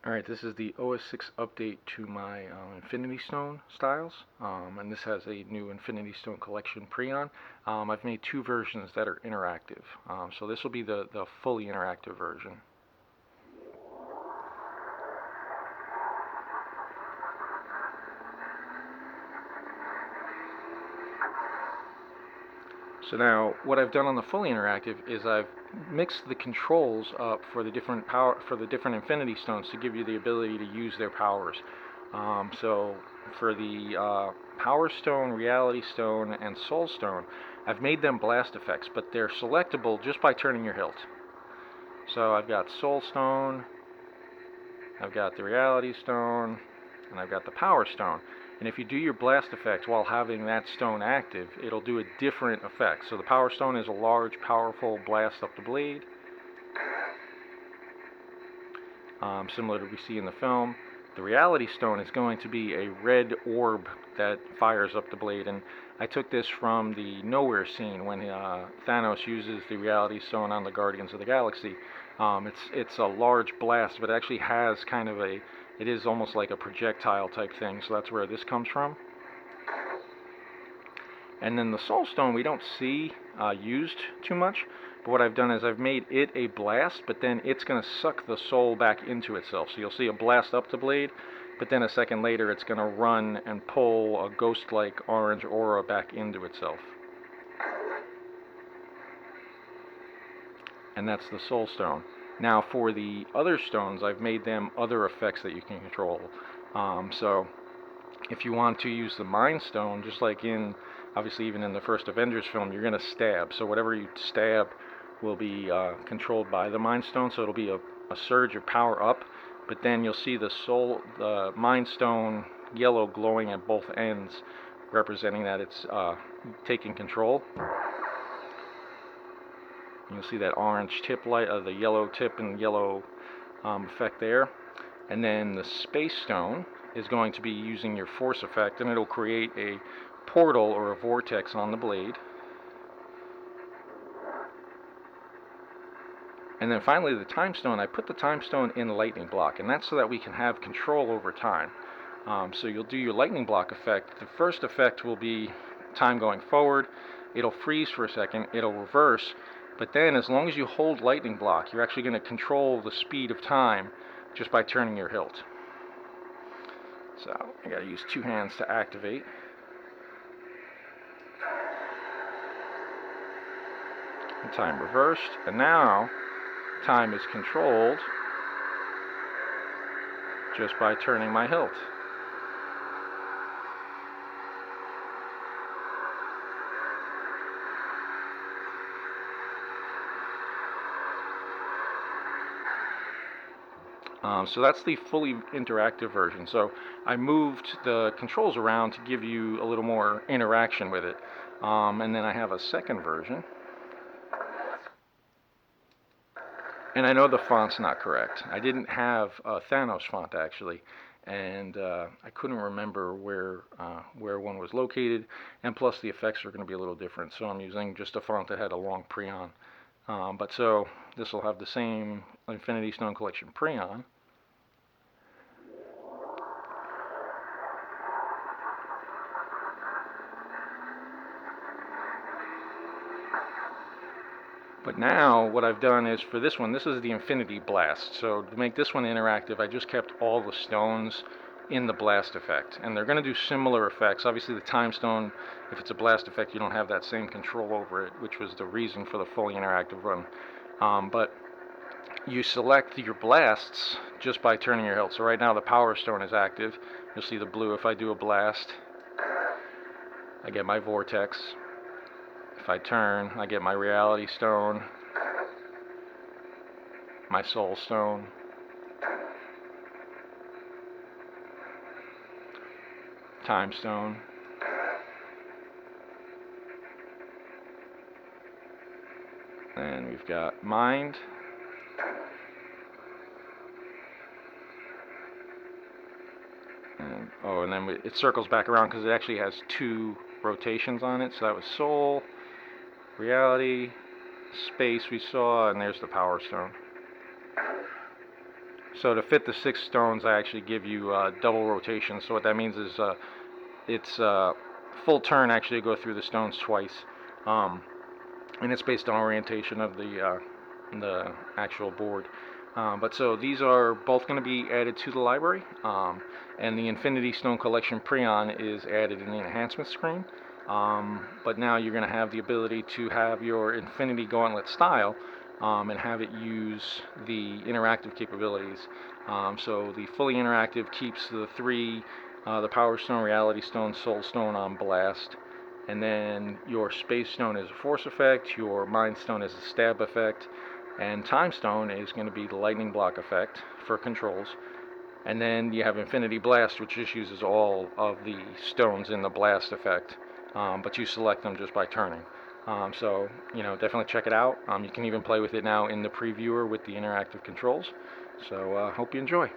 Alright, this is the OS6 update to my Infinity Stone styles, and this has a new Infinity Stone collection pre-on. I've made two versions that are interactive, so this will be the fully interactive version. So now, what I've done on the fully interactive is I've mixed the controls up for the different Infinity Stones to give you the ability to use their powers. So for the Power Stone, Reality Stone, and Soul Stone, I've made them blast effects, but they're selectable just by turning your hilt. So I've got Soul Stone, I've got the Reality Stone, and I've got the Power Stone. And if you do your blast effects while having that stone active, it'll do a different effect. So the Power Stone is a large, powerful blast up the blade, similar to what we see in the film. The Reality Stone is going to be a red orb that fires up the blade, and I took this from the Nowhere scene when Thanos uses the Reality Stone on the Guardians of the Galaxy. It's a large blast, but it actually has kind of it is almost like a projectile type thing, so that's where this comes from. And then the Soul Stone we don't see used too much, but what I've done is I've made it a blast, but then it's going to suck the soul back into itself. So you'll see a blast up the blade, but then a second later it's going to run and pull a ghost-like orange aura back into itself. And that's the Soul Stone. Now for the other stones, I've made them other effects that you can control. So if you want to use the Mind Stone, just like obviously even in the first Avengers film, you're going to stab. So whatever you stab will be controlled by the Mind Stone, so it'll be a surge of power up, but then you'll see the Mind Stone yellow glowing at both ends, representing that it's taking control. You'll see that orange tip light, the yellow tip and yellow effect there. And then the Space Stone is going to be using your force effect, and it'll create a portal or a vortex on the blade. And then finally the Time Stone, I put the Time Stone in lightning block, and that's so that we can have control over time. So you'll do your lightning block effect. The first effect will be time going forward. It'll freeze for a second, it'll reverse, but then as long as you hold lightning block, you're actually going to control the speed of time just by turning your hilt. So I got to use two hands to activate. And time reversed, and now time is controlled just by turning my hilt. So that's the fully interactive version. So I moved the controls around to give you a little more interaction with it. And then I have a second version. And I know the font's not correct. I didn't have Thanos font actually, and I couldn't remember where one was located. And plus the effects are going to be a little different, so I'm using just a font that had a long pre-on. But so this will have the same Infinity Stone Collection pre-on. But now what I've done is for this one, this is the Infinity Blast. So to make this one interactive, I just kept all the stones in the blast effect. And they're going to do similar effects. Obviously the Time Stone, if it's a blast effect, you don't have that same control over it, which was the reason for the fully interactive run. But you select your blasts just by turning your hilt. So right now the Power Stone is active. You'll see the blue. If I do a blast, I get my vortex. If I turn, I get my Reality Stone, my Soul Stone, Time Stone, and we've got Mind, and then it circles back around because it actually has two rotations on it. So that was Soul, Reality, Space we saw, and there's the Power Stone. So to fit the 6 stones, I actually give you double rotation. So what that means is it's full turn actually to go through the stones twice, and it's based on orientation of the actual board. But so these are both going to be added to the library, and the Infinity Stone Collection Prion is added in the enhancement screen. But now you're going to have the ability to have your Infinity Gauntlet style and have it use the interactive capabilities. So the fully interactive keeps the 3, the Power Stone, Reality Stone, Soul Stone on blast. And then your Space Stone is a force effect, your Mind Stone is a stab effect, and Time Stone is going to be the lightning block effect for controls. And then you have Infinity Blast, which just uses all of the stones in the blast effect, but you select them just by turning. So, definitely check it out. You can even play with it now in the previewer with the interactive controls. So, hope you enjoy.